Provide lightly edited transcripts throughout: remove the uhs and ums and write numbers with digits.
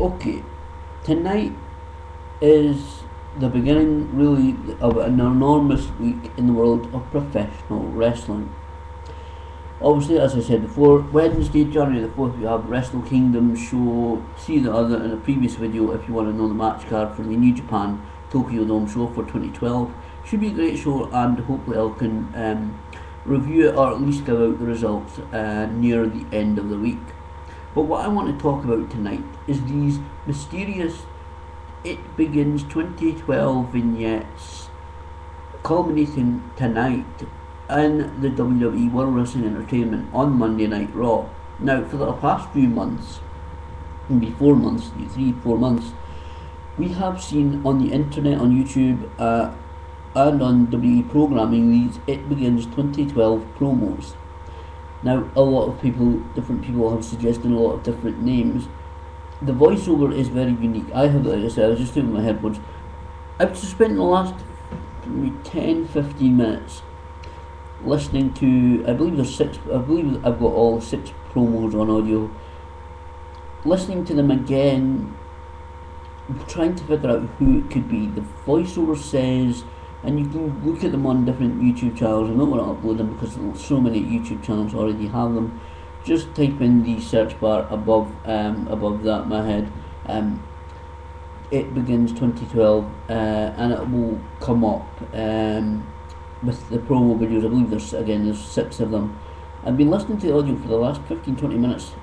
Okay, tonight is the beginning, really, of an enormous week in the world of professional wrestling. Obviously, as I said before, Wednesday, January the 4th, we have Wrestle Kingdom show. See the other in a previous video if you want to know the match card for the New Japan Tokyo Dome show for 2012. Should be a great show, and hopefully I can review it or at least give out the results near the end of the week. But what I want to talk about tonight is these mysterious It Begins 2012 vignettes culminating tonight in the WWE World Wrestling Entertainment on Monday Night Raw. Now, for the past few months, maybe 4 months, 3, 4 months, we have seen on the internet, on YouTube, and on WWE programming these It Begins 2012 promos. Now, a lot of people, different people have suggested a lot of different names. The voiceover is very unique. I have, like I said, I was just doing my headphones. I've just spent the last maybe 10-15 minutes listening to, I believe I've got all 6 promos on audio, listening to them again, trying to figure out who it could be. The voiceover says, and you can look at them on different YouTube channels. I'm not going to upload them because so many YouTube channels already have them. Just type in the search bar above that, my head, It Begins 2012, and it will come up with the promo videos. I believe there's 6 of them. I've been listening to the audio for the last 15-20 minutes,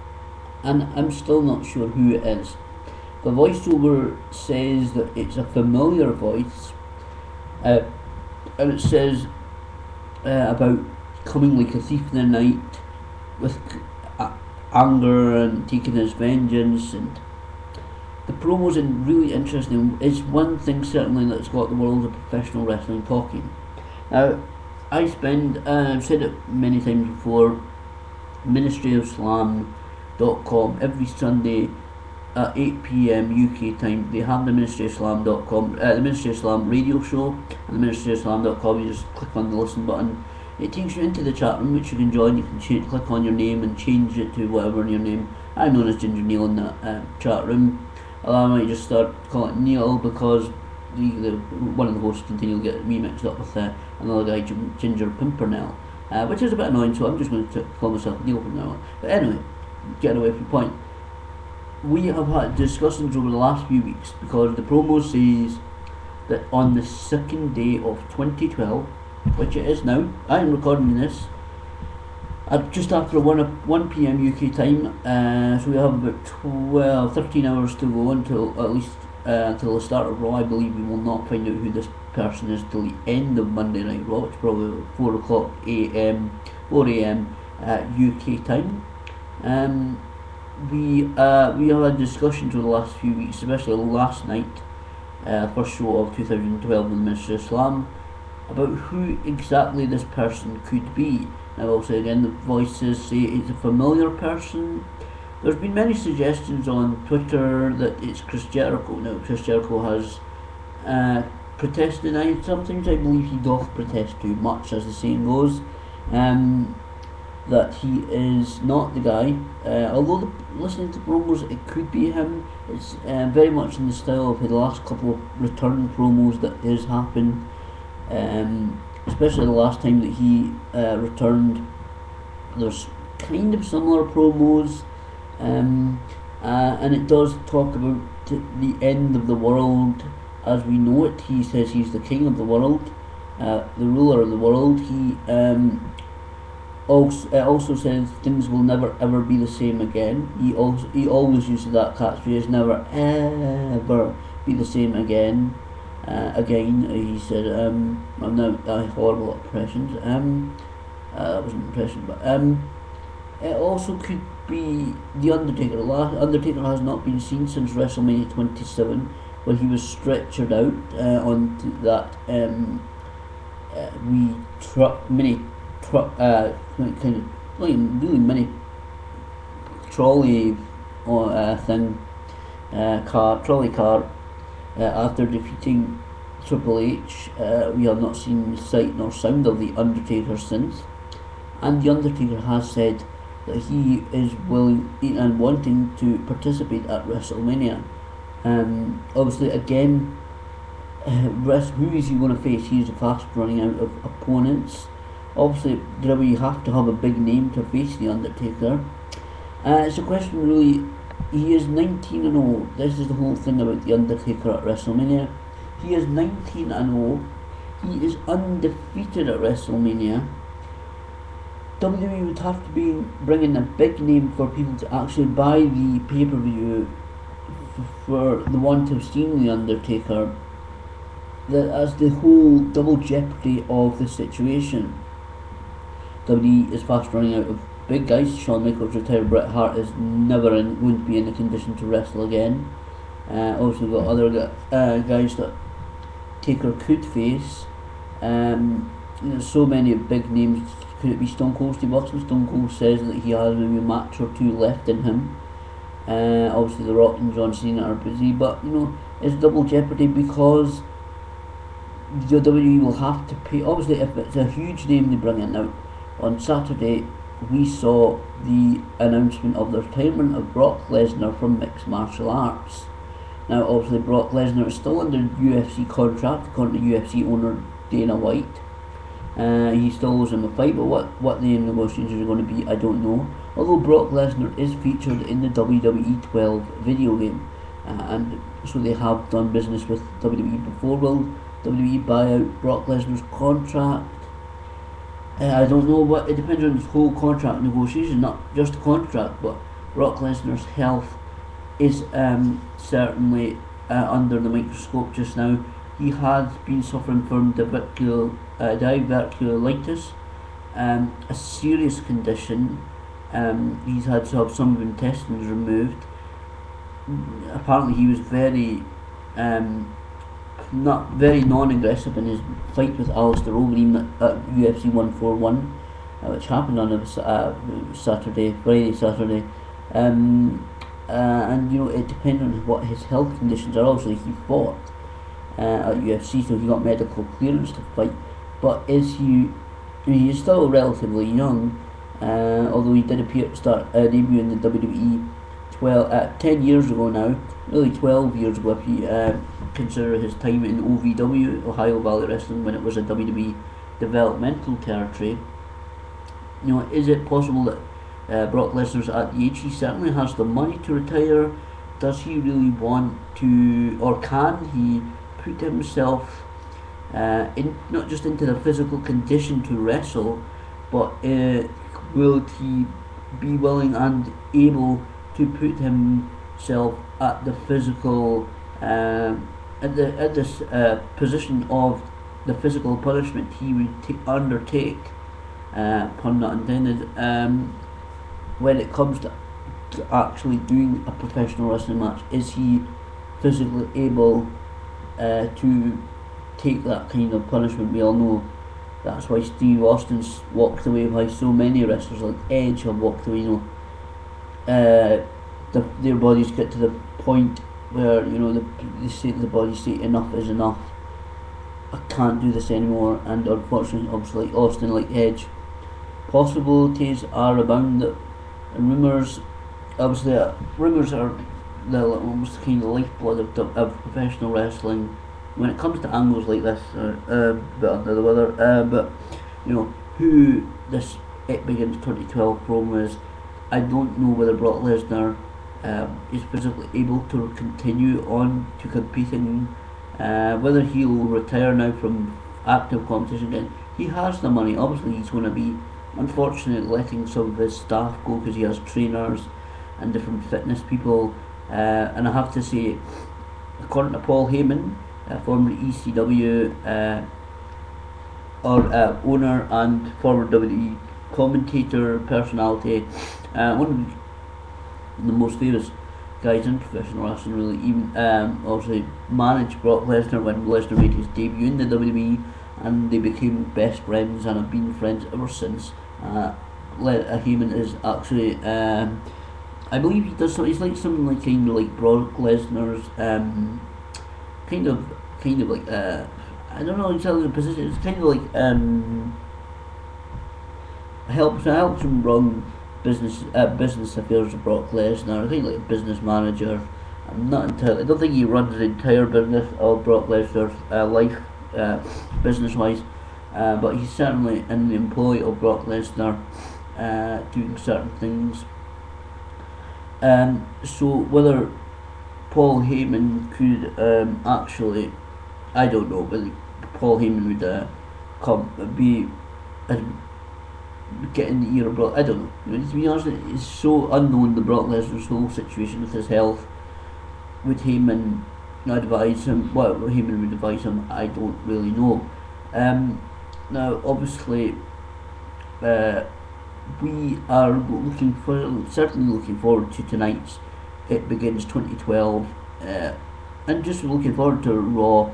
and I'm still not sure who it is. The voiceover says that it's a familiar voice, and it says about coming like a thief in the night with anger and taking his vengeance, and the promos are really interesting. It's one thing certainly that's got the world of professional wrestling talking. Now, I spend, I've said it many times before, ministryofslam.com every Sunday at 8 PM UK time. They have the ministryofslam.com, the Ministry of Slam radio show, and the ministryofslam.com. You just click on the listen button. It takes you into the chat room, which you can join. You can click on your name and change it to whatever in your name. I'm known as Ginger Neil in that chat room. I might just start calling it Neil because one of the hosts continue to get me mixed up with another guy, Ginger Pimpernel, which is a bit annoying, so I'm just going to call myself Neil from now on. But anyway, getting away from the point, we have had discussions over the last few weeks because the promo says that on the second day of 2012, which it is now, I am recording this at just after 1 PM UK time, so we have about 13 hours to go until at least until the start of Raw. I believe we will not find out who this person is till the end of Monday Night Raw, which is probably 4 AM UK time. We have had discussions over the last few weeks, especially last night, first show of 2012 in the Ministry of Slam, about who exactly this person could be. Now, also again, the voices say it's a familiar person. There's been many suggestions on Twitter that it's Chris Jericho. Now, Chris Jericho has protested. Sometimes I believe he doth protest too much, as the saying goes. That he is not the guy. Although listening to promos, it could be him. It's very much in the style of the last couple of return promos that has happened. Especially the last time that he returned, there's kind of similar promos, and it does talk about the end of the world as we know it. He says he's the king of the world, the ruler of the world. He also says things will never ever be the same again. He always uses that catchphrase, never ever be the same again. He said, I'm now horrible at impressions. That wasn't an impression, but it also could be the Undertaker. Undertaker has not been seen since WrestleMania 27, when he was stretchered out onto that mini trolley trolley car. After defeating Triple H, we have not seen sight nor sound of the Undertaker since, and the Undertaker has said that he is willing and wanting to participate at WrestleMania. Obviously, again, who is he going to face? He's fast running out of opponents. Obviously, you have to have a big name to face The Undertaker. It's a question really. He is 19-0. This is the whole thing about The Undertaker at WrestleMania. He is 19-0. He is undefeated at WrestleMania. WWE would have to be bringing a big name for people to actually buy the pay-per-view for the want of seeing The Undertaker. As the whole double jeopardy of the situation. WWE is fast running out of big guys. Shawn Michaels retired. Bret Hart is never going to be in a condition to wrestle again. Also got other guys that Taker could face. So many big names. Could it be Stone Cold Steve Austin? Stone Cold says that he has maybe a match or two left in him. Obviously The Rock and John Cena are busy, but it's double jeopardy because the WWE will have to pay. Obviously, if it's a huge name they bring in. Now, on Saturday, we saw the announcement of the retirement of Brock Lesnar from mixed martial arts. Now, obviously, Brock Lesnar is still under UFC contract, according to UFC owner Dana White. He still owes him a fight, but what the negotiations are going to be, I don't know. Although Brock Lesnar is featured in the WWE 12 video game, and so they have done business with WWE before. Will WWE buy out Brock Lesnar's contract? I don't know, but it depends on his whole contract negotiation, not just the contract, but Brock Lesnar's health is certainly under the microscope just now. He has been suffering from diverticulitis, a serious condition. He's had to have some of his intestines removed. Apparently he was very non-aggressive in his fight with Alistair Overeem at UFC 141, which happened on Friday, Saturday. And it depends on what his health conditions are. Obviously he fought at UFC, so he got medical clearance to fight. But he is still relatively young, although he did appear to start debut in the WWE 10 years ago now, really 12 years ago if you consider his time in OVW, Ohio Valley Wrestling, when it was a WWE developmental territory. Is it possible that Brock Lesnar's at the age? He certainly has the money to retire. Does he really want to, or can he put himself not just into the physical condition to wrestle, but will he be willing and able to put himself at the physical at this position of the physical punishment he would undertake, pun not intended, when it comes to actually doing a professional wrestling match? Is he physically able to take that kind of punishment? We all know that's why Steve Austin's walked away, why so many wrestlers like Edge have walked away. Their bodies get to the point where they say to the body, say enough is enough, I can't do this anymore. And unfortunately, obviously, like Austin, like Edge, possibilities are abound that rumours are the almost kind of lifeblood of professional wrestling. When it comes to angles like this, a bit under the weather, but who this It Begins 2012 promo is, I don't know whether Brock Lesnar is physically able to continue on to competing, whether he'll retire now from active competition again. He has the money. Obviously he's going to be unfortunately letting some of his staff go because he has trainers and different fitness people, and I have to say, according to Paul Heyman, former ECW owner and former WWE commentator personality, one of the most famous guys in professional wrestling, really. Even obviously managed Brock Lesnar when Lesnar made his debut in the WWE, and they became best friends and have been friends ever since. Heyman is actually, I believe he does. He's like something like kind of like Brock Lesnar's kind of like I don't know exactly the position. It's kind of like helps him run business affairs of Brock Lesnar. I think like a business manager. I'm not entirely. I don't think he runs the entire business of Brock Lesnar's life, business wise. But he's certainly in the employ of Brock Lesnar, doing certain things. So whether Paul Heyman could actually, I don't know whether Paul Heyman would be uh, get in the ear of Brock. I don't know. To be honest, it's so unknown, the Brock Lesnar's whole situation with his health. Would Heyman advise him? What Heyman would advise him, I don't really know. Now, obviously, we are certainly looking forward to tonight's It Begins 2012, and just looking forward to Raw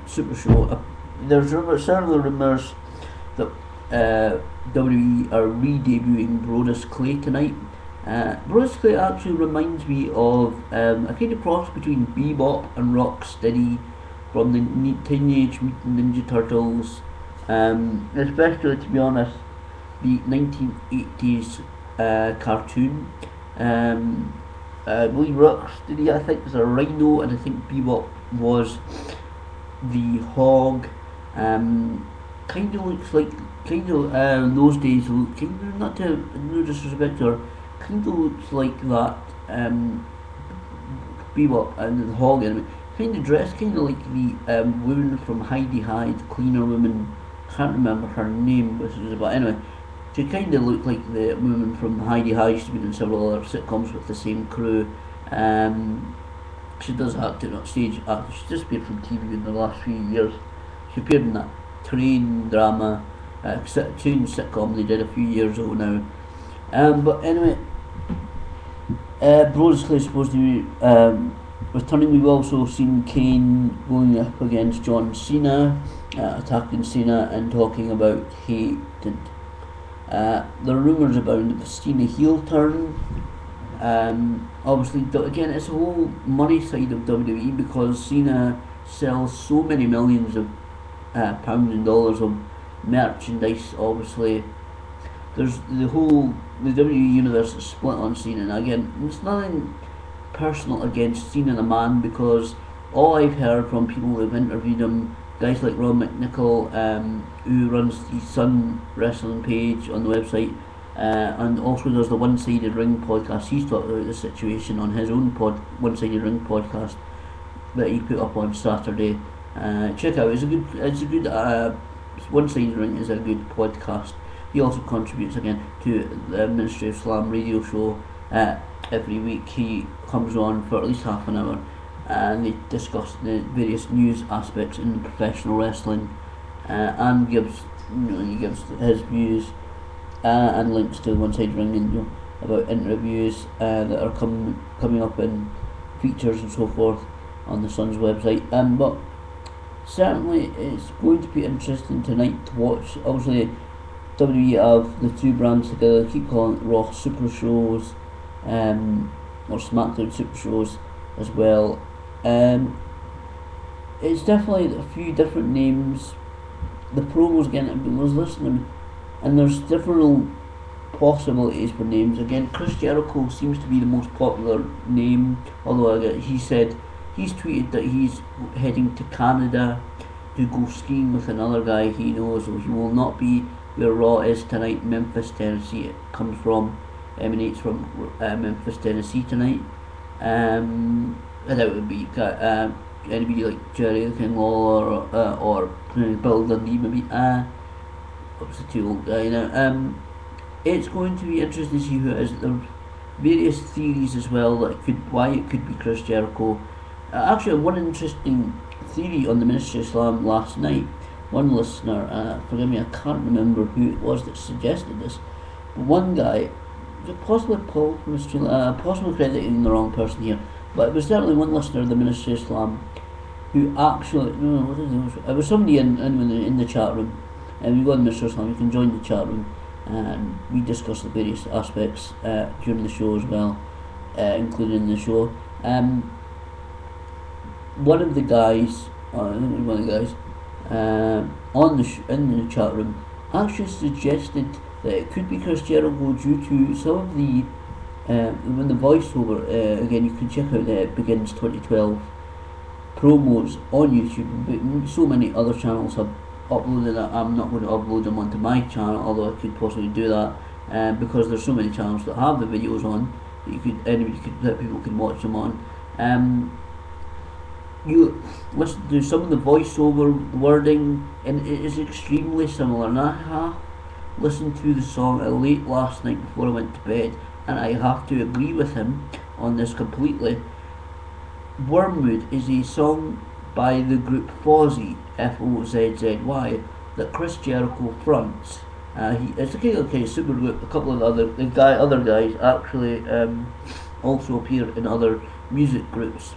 Super Show. There's certainly rumours that WWE are re-debuting Brodus Clay tonight. Brodus Clay actually reminds me of a kind of cross between Bebop and Rocksteady from the Teenage Mutant Ninja Turtles, especially, to be honest, the 1980s cartoon. I believe Rocksteady, I think, was a rhino, and I think Bebop was the hog. Kind of looks like, in those days, kind of, not to no disrespect her, kind of looks like that Bebop and the hog anyway. Kind of dressed kind of like the woman from Heidi High, the cleaner woman. Can't remember her name, but anyway, she kind of looked like the woman from Heidi High. She's been in several other sitcoms with the same crew. She does acting on stage. She's just appeared from TV in the last few years. She appeared in that train drama, train sitcom they did a few years ago now. But anyway, Brodus Clay is supposed to be returning. We've also seen Kane going up against John Cena, attacking Cena and talking about hate. And there are rumours about the Cena heel turn. Obviously, again, it's the whole money side of WWE, because Cena sells so many millions of pounds and dollars of merchandise. Obviously, there's the WWE universe is split on Cena. And again, it's nothing personal against Cena the man, because all I've heard from people who have interviewed him, guys like Rob McNichol, who runs the Sun Wrestling page on the website, and also does the One Sided Ring podcast. He's talked about the situation on his own One Sided Ring podcast that he put up on Saturday. Check out. It's a good. One Sided Ring is a good podcast. He also contributes again to the Ministry of Slam radio show. Every week he comes on for at least half an hour, and they discuss the various news aspects in professional wrestling, and gives his views and links to the One Sided Ring, and about interviews that are coming up in features and so forth on the Sun's website. But certainly it's going to be interesting tonight to watch. Obviously, WWE have the two brands together. They keep calling it Raw Super Shows, or SmackDown Super Shows as well. It's definitely a few different names. The promos again, I was listening, and there's different possibilities for names. Again, Chris Jericho seems to be the most popular name, although he said he's tweeted that he's heading to Canada to go skiing with another guy he knows, so he will not be where Raw is tonight. Memphis, Tennessee. It emanates from Memphis, Tennessee tonight. And that would be anybody like Jerry the King Lawler or Bill Dundee maybe. Obviously too old guy now. It's going to be interesting to see who it is. There are various theories as well that why it could be Chris Jericho. Actually, one interesting theory on the Ministry of Slam last night. One listener, forgive me, I can't remember who it was that suggested this, but one guy, possibly Paul from Australia, possibly crediting the wrong person here, but it was certainly one listener of the Ministry of Slam who actually, it was somebody in the chat room, and we go on the Ministry of Slam, you can join the chat room, and we discuss the various aspects during the show as well, including the show. One of the guys, in the chat room, actually suggested that it could be Chris Jericho due to some of the when the voiceover. Again, you can check out the Begins 2012 promos on YouTube. But so many other channels have uploaded that. I'm not going to upload them onto my channel, although I could possibly do that, because there's so many channels that have the videos on that people can watch them on. You listen to some of the voiceover wording, and it is extremely similar. And I have listened to the song late last night before I went to bed, and I have to agree with him on this completely. Wormwood is a song by the group Fozzy, F-O-Z-Z-Y, that Chris Jericho fronts. It's a kind of super group. A couple of other guys actually also appear in other music groups.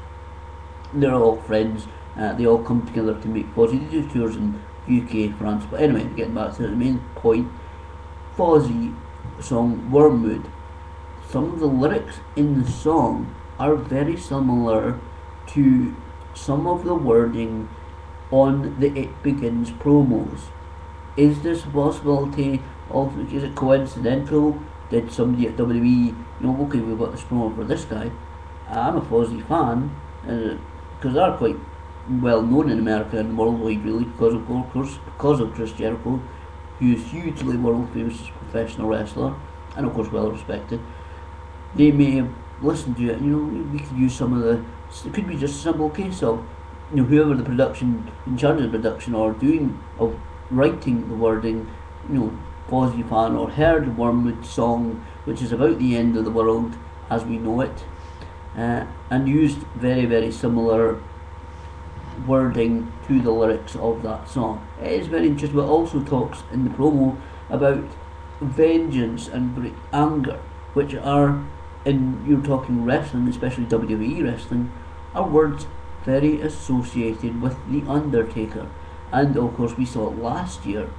They're all friends. They all come together to make Fozzy. They do tours in UK, France. But anyway, getting back to the main point, Fozzy song Wormwood. Some of the lyrics in the song are very similar to some of the wording on the It Begins promos. Is this a possibility? Also, is it coincidental? Did somebody at WWE, okay, we've got this promo for this guy. I'm a Fozzy fan, because they're quite well known in America and worldwide, really, because of Chris Jericho, who is hugely world famous as a professional wrestler and of course well respected. They may have listened to it. We could use some of the. It could be just a simple case of whoever the production in charge of the production or writing the wording, Fozzy fan, or heard Wormwood song, which is about the end of the world as we know it, and used very, very similar wording to the lyrics of that song. It is very interesting, but also talks in the promo about vengeance and great anger, which are, in you're talking wrestling, especially WWE wrestling, are words very associated with The Undertaker. And of course we saw it last year,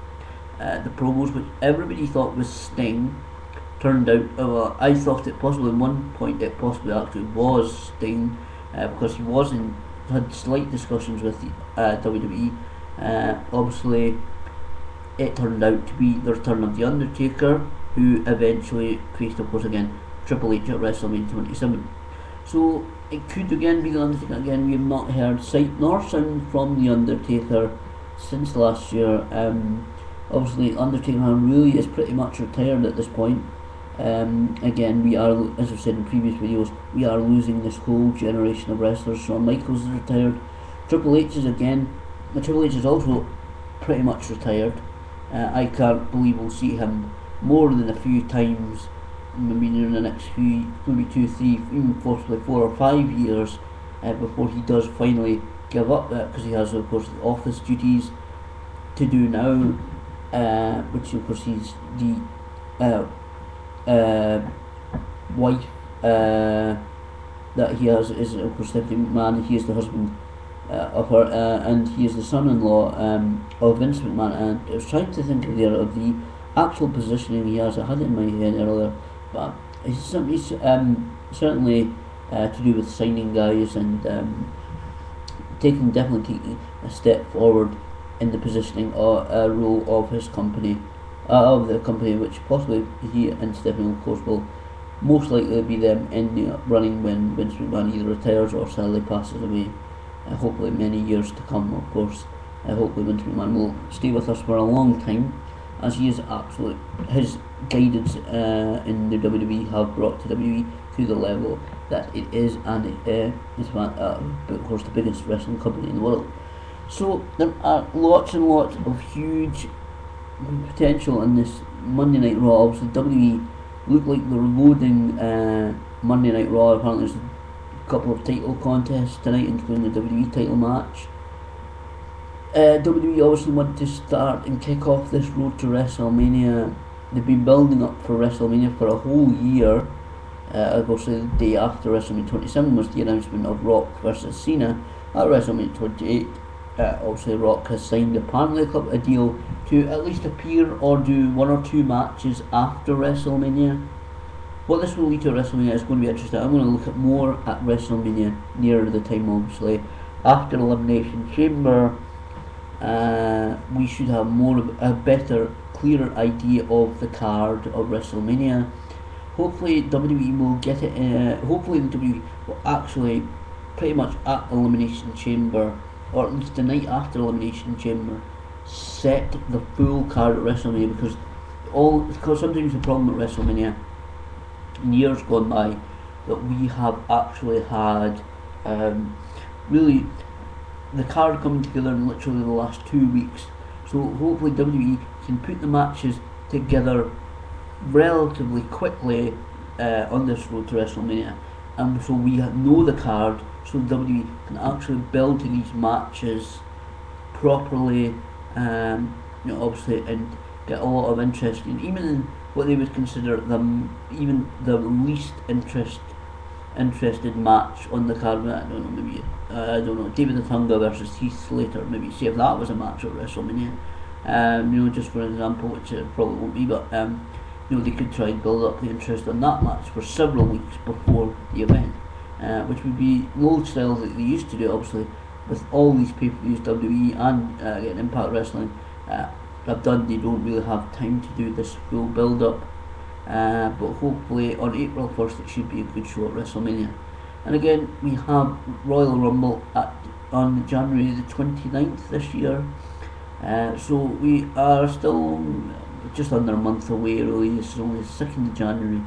the promos which everybody thought was Sting turned out, I thought it possibly at one point it possibly actually was Sting, because he had slight discussions with the WWE. Obviously it turned out to be the return of The Undertaker, who eventually faced, of course, again Triple H at WrestleMania 27. So it could again be The Undertaker. Again, we have not heard sight nor sound from The Undertaker since last year. Obviously Undertaker really is pretty much retired at this point. Again, we are, as I've said in previous videos, we are losing this whole generation of wrestlers. Shawn Michaels is retired. Triple H is also pretty much retired. I can't believe we'll see him more than a few times, maybe in the next maybe 2, 3, even possibly 4 or 5 years, before he does finally give up that, because he has, of course, the office duties to do now, which of course he's the wife that he has is, of course, Stephanie McMahon. He is the husband of her, and he is the son-in-law of Vince McMahon. And I was trying to think of the actual positioning he has. I had it in my head earlier, but he's certainly to do with signing guys and definitely taking a step forward in the positioning or role of his company, of the company, which possibly he and Stephanie, of course, will most likely be them ending up running when Vince McMahon either retires or sadly passes away. Hopefully many years to come, of course. Hopefully Vince McMahon will stay with us for a long time, as he is absolute. His guidance in the WWE have brought to WWE to the level that it is, and it's of course the biggest wrestling company in the world. So there are lots and lots of huge potential in this Monday Night Raw. Obviously WWE look like they're loading Monday Night Raw. Apparently there's a couple of title contests tonight, including the WWE title match. WWE obviously want to start and kick off this road to WrestleMania. They've been building up for WrestleMania for a whole year. Obviously the day after WrestleMania 27 was the announcement of Rock versus Cena at WrestleMania 28. Obviously Rock has signed apparently a deal to at least appear or do 1 or 2 matches after WrestleMania. What this will lead to at WrestleMania is going to be interesting. I'm going to look at more at WrestleMania nearer the time, obviously. After Elimination Chamber, we should have more of a better, clearer idea of the card of WrestleMania. Hopefully WWE will get it. Hopefully the WWE will actually pretty much at Elimination Chamber, or at least the night after Elimination Chamber, set the full card at WrestleMania, because sometimes the problem at WrestleMania in years gone by that we have actually had really the card coming together in literally the last 2 weeks. So hopefully WWE can put the matches together relatively quickly on this road to WrestleMania, and so we know the card, so WWE can actually build to these matches properly, obviously, and get a lot of interest in, even in what they would consider even the least interested match on the card. I don't know, maybe David the Tonga versus Heath Slater. Maybe see if that was a match at WrestleMania. Just for example, which it probably won't be, but they could try and build up the interest on that match for several weeks before the event, which would be the old style that they used to do, obviously, with all these pay-per-views WWE and Impact Wrestling have done. They don't really have time to do this full build-up, but hopefully on April 1st it should be a good show at WrestleMania. And again, we have Royal Rumble on January the 29th this year, so we are still just under a month away really. It's only the 2nd of January,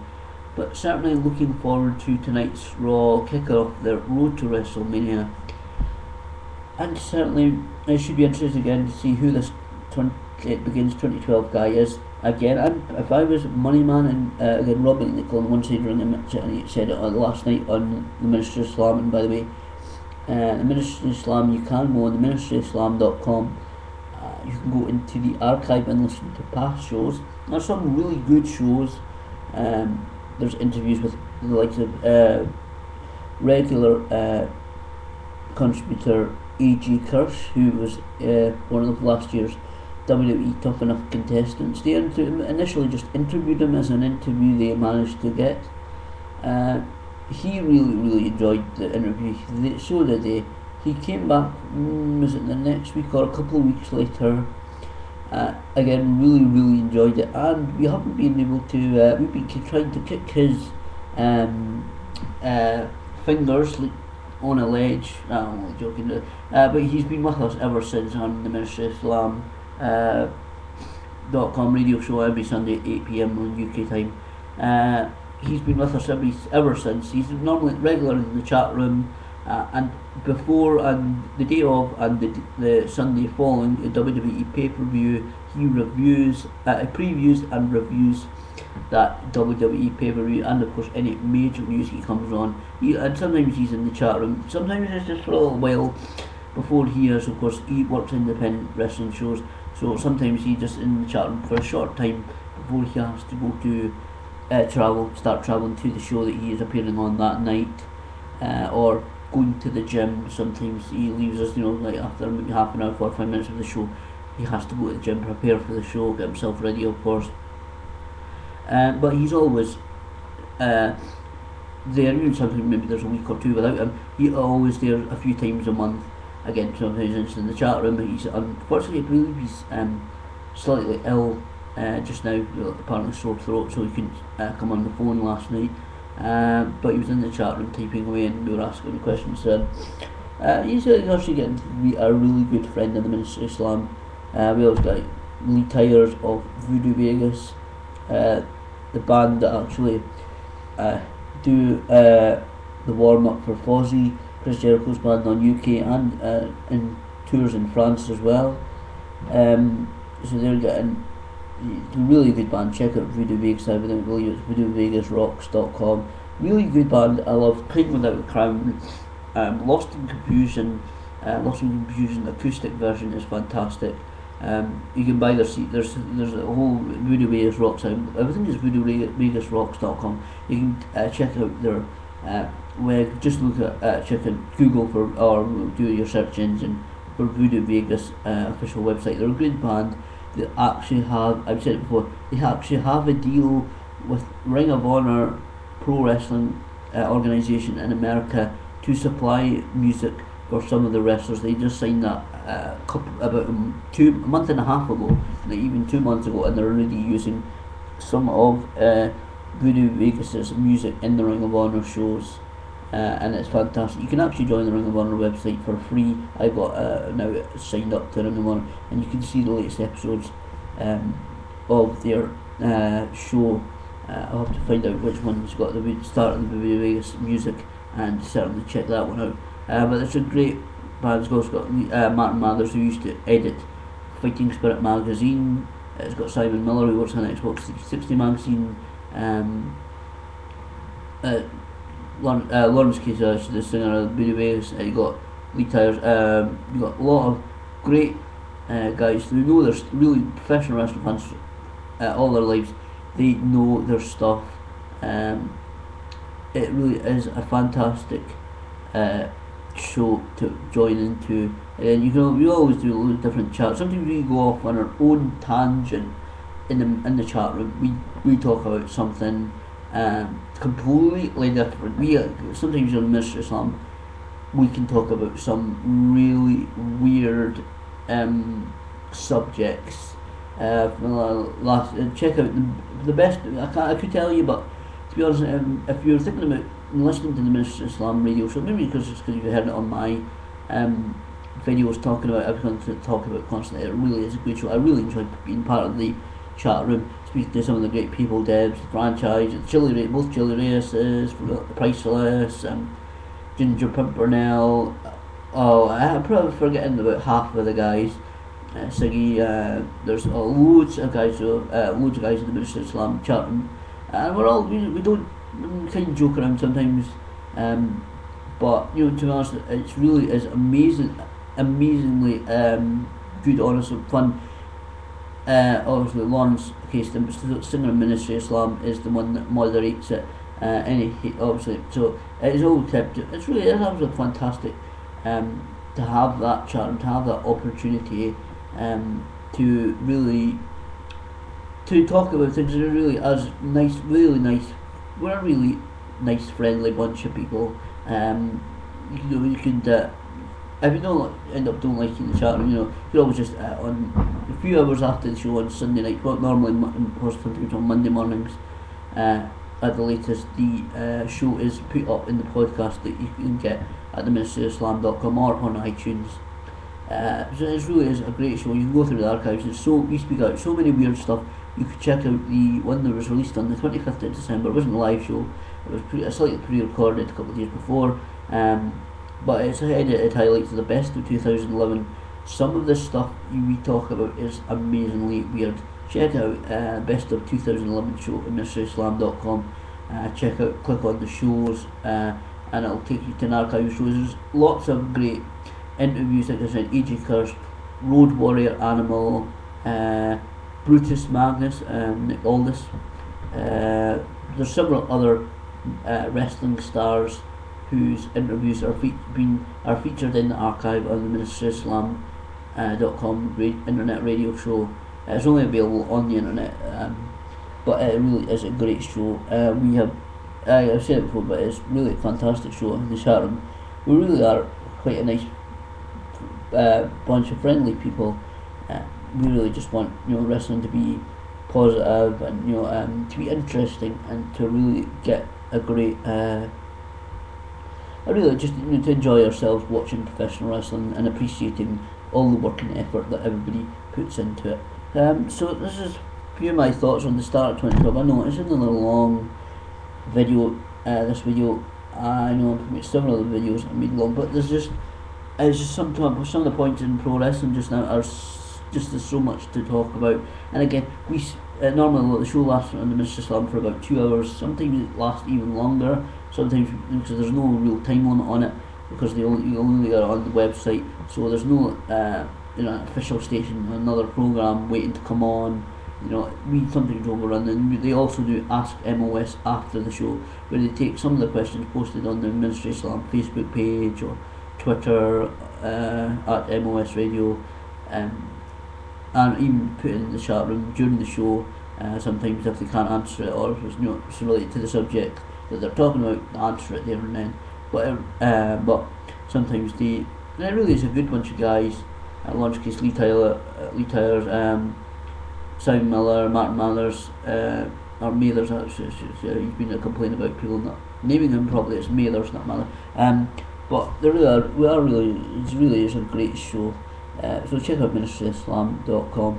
but certainly looking forward to tonight's Raw kick off the road to WrestleMania, and certainly it should be interesting again to see who this It Begins 2012 guy is again. If I was Money Man, and again Rob McNichol on one side ring, and he said it last night on the Ministry of Islam, and by the way, the Ministry of Islam, you can go on the ministryofislam.com. You can go into the archive and listen to past shows. There's some really good shows. There's interviews with the likes of regular contributor A.G. Kirsch, who was one of last year's WWE Tough Enough contestants. They initially just interviewed him as an interview they managed to get. He really enjoyed the interview. So did they. He came back, was it the next week or a couple of weeks later? Again, really enjoyed it, and we haven't been able to. We've been trying to kick his fingers on a ledge. I'm only joking, but he's been with us ever since on the Ministry of Islam .com radio show every Sunday at 8 PM on UK time. He's been with us ever since. He's normally regular in the chat room. And before and the day of and the Sunday following the WWE pay-per-view, he previews and reviews that WWE pay-per-view, and of course any major news he comes on. And sometimes he's in the chat room, sometimes it's just for a little while before he is. Of course, he works independent wrestling shows, so sometimes he's just in the chat room for a short time before he has to go to start travelling to the show that he is appearing on that night, or going to the gym. Sometimes he leaves us, like after maybe half an hour, 45 minutes of the show, he has to go to the gym, prepare for the show, get himself ready, of course. But he's always there. Even sometimes maybe there's a week or two without him, he's always there a few times a month. Again, sometimes he's in the chat room. He's unfortunately, I believe he's slightly ill just now, apparently sore throat, so he couldn't come on the phone last night. But he was in the chat room typing away, and we were asking him questions. He's actually getting to be a really good friend in the Ministry of Islam. We also got Lee Tyers of Voodoo Vegas, the band that actually do the warm up for Fozzy, Chris Jericho's band on UK, and in tours in France as well. So they're getting a really good band. Check out Voodoo Vegas. I believe it's voodoovegasrocks.com. Really good band. I love Queen Without a Crown. Lost in Confusion. Lost in Confusion acoustic version is fantastic. You can buy their seat. There's a whole Voodoo Vegas Rocks. Everything is voodoovegasrocks.com. You can check out their web. Just look at check out Google for, or do your search engine for Voodoo Vegas official website. They're a good band. They actually have, I've said it before, they actually have a deal with Ring of Honor pro wrestling organisation in America to supply music for some of the wrestlers. They just signed that about a month and a half ago, like even 2 months ago, and they're already using some of Voodoo Vegas's music in the Ring of Honor shows. And it's fantastic. You can actually join the Ring of Honor website for free. I got now signed up to Ring of Honor, and you can see the latest episodes of their show. I'll have to find out which one's got the start of the Voodoo Vegas music, and certainly check that one out. But it's a great band. It's also got Martin Mathers, who used to edit Fighting Spirit magazine. It's got Simon Miller, who works on Xbox 360 magazine. Lawrence Casey, the singer of Voodoo Vegas. You got Lee Tyers. You got a lot of great guys who know they're really professional wrestling fans all their lives. They know their stuff. It really is a fantastic show to join into, and we always do a little different chat. Sometimes we go off on our own tangent in the chat room. We talk about something completely different. We sometimes on Mr. Islam we can talk about some really weird subjects. Check out the best. I could tell you, but to be honest, if you're thinking about listening to the Minister Islam radio show, maybe because you heard it on my videos talking about, I was going to talk about constantly. It really is a good show. I really enjoyed being part of the chat room, speaking to some of the great people, Debs, the franchise, both Chili Reyes, Priceless, Ginger Pimpernel. Oh, I'm probably forgetting about half of the guys. Siggy, there's loads of guys in the Minister of Islam chat room, and we don't kind of joke around sometimes, but to be honest, it really is amazingly good, honest, and fun. Obviously, Lawrence Case, the singer of Ministry of Islam, is the one that moderates it. Obviously, so it is all kept. It's absolutely fantastic to have that chat and to have that opportunity to really talk about things that are really as nice, really nice. We're a really nice, friendly bunch of people. You could. If you don't end up don't liking the chat room, you could always just on a few hours after the show on Sunday night, well, normally sometimes on Monday mornings, at the latest, the show is put up in the podcast that you can get at theministryofislam.com or on iTunes. So it really is a great show. You can go through the archives. We speak out so many weird stuff. You could check out the one that was released on the 25th of December. It wasn't a live show. It was slightly pre-recorded a couple of days before. But it's edited highlights of the best of 2011. Some of the stuff we talk about is amazingly weird. Check out best of 2011 show at MrIslam.com. Click on the shows, and it'll take you to an archive of shows. There's lots of great interviews, like I said, AJ Kirst, Road Warrior Animal, Brutus Magnus, Nick Aldis. There's several other wrestling stars whose interviews are featured in the archive on the MrIslam.com internet radio show. It's only available on the internet, but it really is a great show. I've said it before, but it's really a fantastic show in the chat room. We really are quite a nice bunch of friendly people. We really just want wrestling to be positive and to be interesting and to really get a great. I really just to enjoy ourselves watching professional wrestling and appreciating all the work and effort that everybody puts into it. So this is a few of my thoughts on the start of 2012. I know it's another long video. This video, I know several of the videos I made long, but it's just some of the points in pro wrestling just now are there's so much to talk about. And again, we normally the show lasts on the Mr. Islam for about 2 hours. Sometimes it lasts even longer. Sometimes because there's no real time limit on it, because you only are on the website, so there's no official station, another program waiting to come on. We sometimes overrun, and they also do Ask MOS after the show, where they take some of the questions posted on the Ministry of Islam Facebook page or Twitter at MOS Radio, and even put it in the chat room during the show. Sometimes if they can't answer it, or if it's related to the subject that they're talking about, answer it there and then. But sometimes it really is a good bunch of guys. Launch Case, Lee Tyler's, Simon Miller, Martin Mathers, or Mathers actually. He's been complaining about people not naming him properly. It's Mathers, not Mather. But they really are. It really is a great show. So check out ministryofislam.com.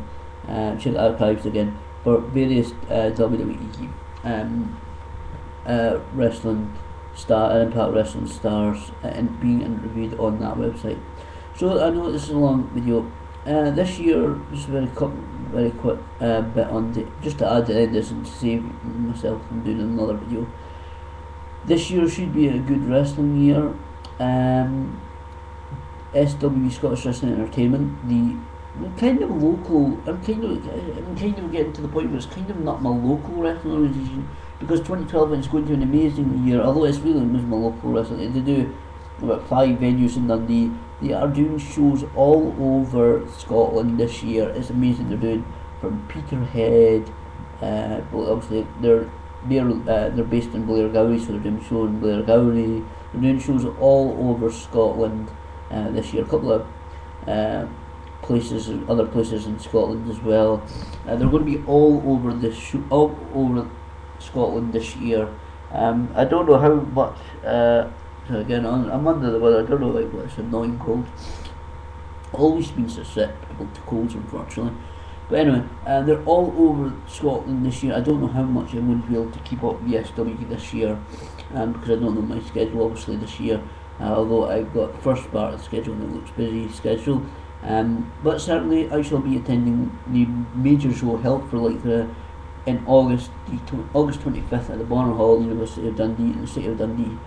Check the archives again for various WWE wrestling Impact Wrestling stars and being interviewed on that website. So I know this is a long video. This year, just very quick bit on just to add to the end this and to save myself from doing another video. This year should be a good wrestling year. SW, Scottish Wrestling Entertainment, the kind of local. I'm kind of getting to the point where it's kind of not my local wrestling organisation, because 2012 is going to be an amazing year. Although it's really my local wrestling, they do about 5 venues in Dundee. They are doing shows all over Scotland this year. It's amazing. They're doing from Peterhead. Well, obviously they're based in Blairgowrie, so they're doing shows in Blairgowrie. They're doing shows all over Scotland this year. A couple of other places in Scotland as well. They're going to be all over Scotland this year. I don't know how much. So again, I'm under the weather. I don't know what it's annoying cold. Always been susceptible to colds, unfortunately. But anyway, they're all over Scotland this year. I don't know how much I'm going to be able to keep up the SW this year, because I don't know my schedule obviously this year. Although I've got the first part of the schedule and it looks busy schedule. But certainly I shall be attending the major show held for in August 25th at the Bonner Hall, University of Dundee, in the city of Dundee.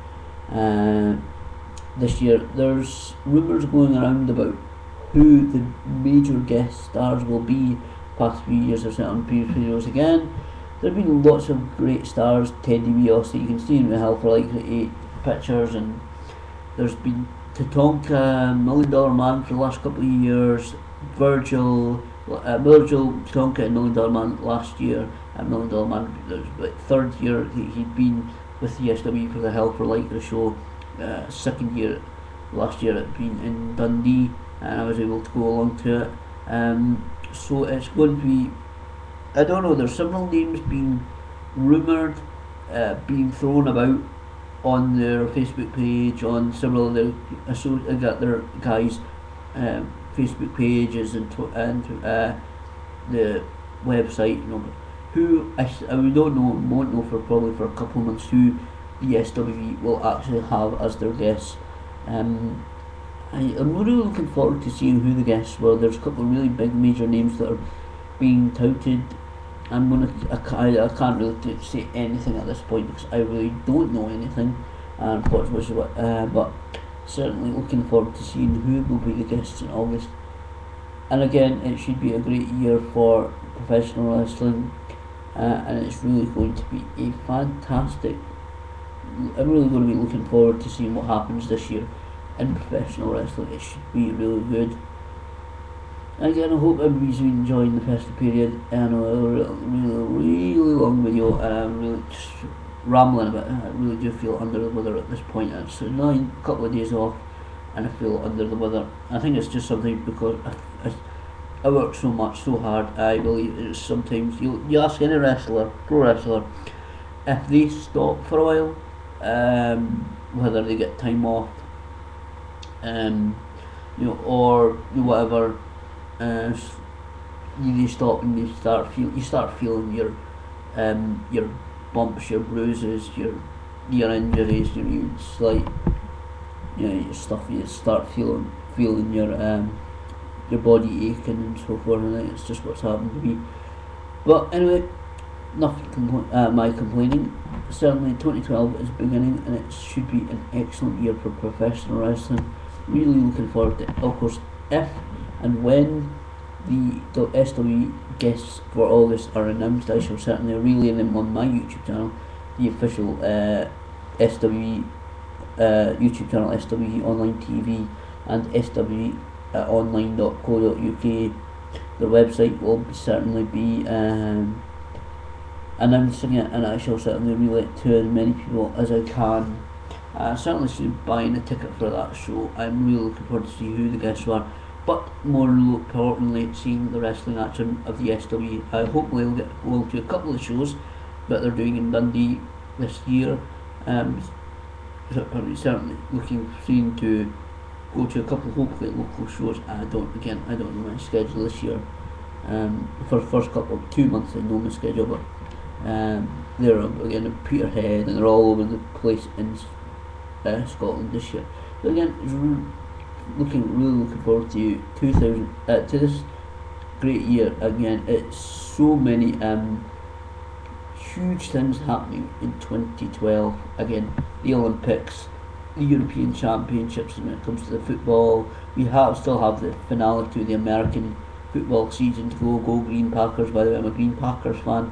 This year there's rumours going around about who the major guest stars will be. Past few years I've seen on previous videos again. There have been lots of great stars. Teddy Rios that you can see in the Hell for 8 pictures, and there's been Tatanka, $1 Million Man for the last couple of years. Virgil, Tatanka and $1 Million Man last year. $1 Million Man, it was like third year he'd been with the SW for the Hell for Lycra show. Second year last year it'd been in Dundee, and I was able to go along to it. So it's going to be, I don't know, there's several names being rumoured, being thrown about on their Facebook page, on several of their guys' Facebook pages and the website, who we don't know, won't know for probably for a couple of months who the SW will actually have as their guests. I'm really looking forward to seeing who the guests were. There's a couple of really big major names that are being touted. I can't really say anything at this point because I really don't know anything, but certainly looking forward to seeing who will be the guests in August. And again, it should be a great year for professional wrestling, and it's really going to be a fantastic. I'm really going to be looking forward to seeing what happens this year in professional wrestling. It should be really good. And again, I hope everybody's enjoying the festive period. I know a really long video, and I'm really just rambling a bit. I really do feel under the weather at this point. It's a couple of days off, and I feel under the weather. I think it's just something because I work so much, so hard. I believe it's sometimes you ask any wrestler, pro wrestler, if they stop for a while, whether they get time off, or whatever, they stop and you start feeling your bumps, your bruises, your injuries, your stuff. You start feeling your body aching and so forth, and it's just what's happened to me. But anyway, my complaining. Certainly 2012 is beginning, and it should be an excellent year for professional wrestling. Really looking forward to it. Of course, if and when the SW guests for August are announced, I shall certainly relay them on my YouTube channel, the official SW YouTube channel, SW Online TV, and SWOnline.co.uk. The website will certainly be announcing it, and I shall certainly relay it to as many people as I can. Certainly should be buying a ticket for that show. I'm really looking forward to see who the guests are. but more importantly, seeing the wrestling action of the SW. Hopefully we'll get along to a couple of shows that they're doing in Dundee this year. Certainly looking to go to a couple, hopefully local shows. I don't know my schedule this year. For the first couple of 2 months I know my schedule, but they're again in Peterhead and they're all over the place in Scotland this year. So again, it's really looking forward to 2000 to this great year. Again, it's so many huge things happening in 2012. Again, the Olympics, the European Championships, and when it comes to the football, we still have the finale to the American football season to go. Go Green Packers! By the way, I'm a Green Packers fan.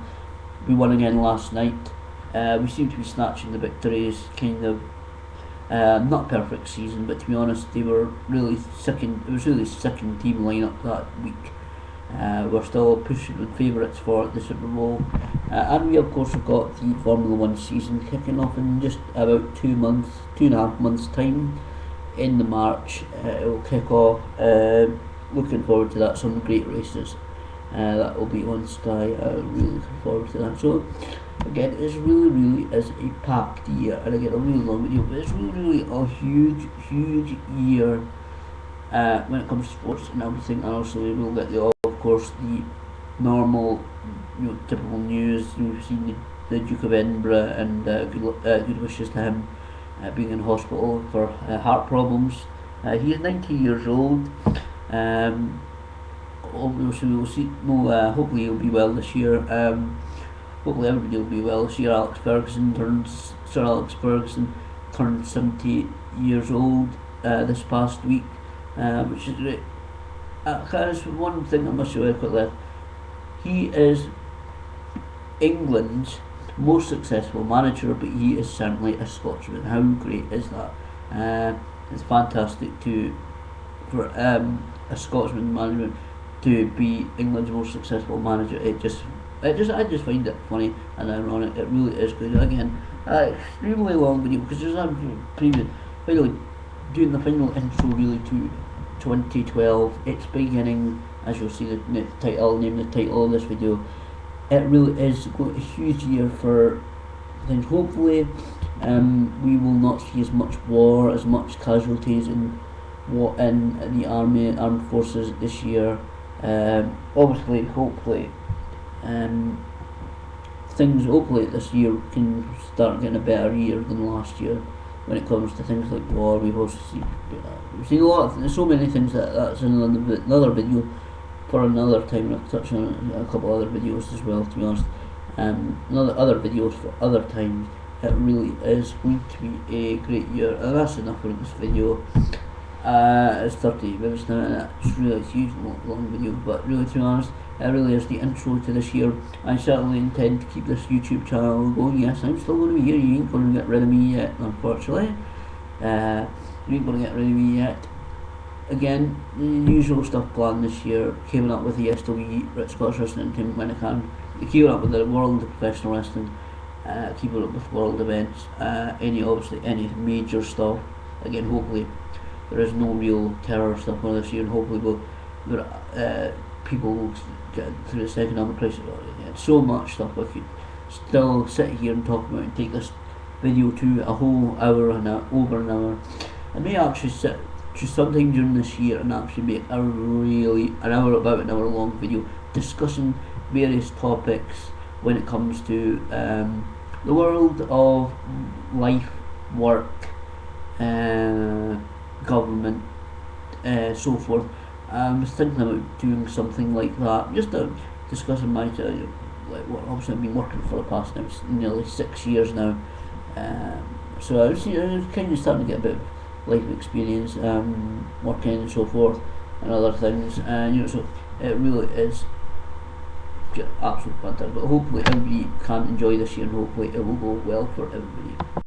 We won again last night. We seem to be snatching the victories. Kind of not perfect season, but to be honest, they were really second. It was really second team lineup that week. We're still pushing the favourites for the Super Bowl, and we of course have got the Formula One season kicking off in just about 2.5 months time. In the March, it will kick off. Looking forward to that. Some great races that will be on Sky. Really looking forward to that. So again, it really is a packed year, and again a really long video, but it's really a huge year when it comes to sports and everything. And also we will get of course the normal, typical news. You've seen the Duke of Edinburgh, and good wishes to him being in hospital for heart problems. He is 90 years old. Obviously we'll see. No, hopefully he'll be well this year. Hopefully everybody will be well this year. Sir Alex Ferguson turned 70 years old this past week, which is great. There's one thing I must say quickly. He is England's most successful manager, but he is certainly a Scotsman. How great is that? It's fantastic for a Scotsman management to be England's most successful manager. I just find it funny and ironic. It really is good. Again, extremely long video because there's a doing the final intro really to 2012. It's beginning, as you'll see the title of this video. It really is a huge year for things. Hopefully, we will not see as much war, as much casualties in the armed forces this year. Obviously, hopefully this year can start getting a better year than last year when it comes to things like war. We've seen a lot of so many things that's in another video for another time. I'll touch on a couple other videos as well, to be honest. Other videos for other times. It really is going to be a great year, and that's enough for this video. It's 38 minutes now, and it's really a huge long video, but really, to be honest, it really is the intro to this year. I certainly intend to keep this YouTube channel going. Yes, I'm still going to be here. You ain't going to get rid of me yet, unfortunately. You ain't going to get rid of me yet. Again, the usual stuff planned this year, keeping up with the SW, Scottish Wrestling Team when I can, keeping up with the world of professional wrestling, keeping up with world events, any major stuff. Again, hopefully there is no real terror stuff on this year, and hopefully people will get through this economic crisis. So much stuff I could still sit here and talk about and take this video to a whole hour and over an hour. I may actually sit just sometime during this year and actually make about an hour long video discussing various topics when it comes to the world of life, work, government, so forth. I was thinking about doing something like that, just discussing my obviously I've been working for the past nearly 6 years now, so I was kind of starting to get a bit of life experience, working and so forth, and other things, and so it really is just absolutely fantastic. But hopefully everybody can enjoy this year, and hopefully it will go well for everybody.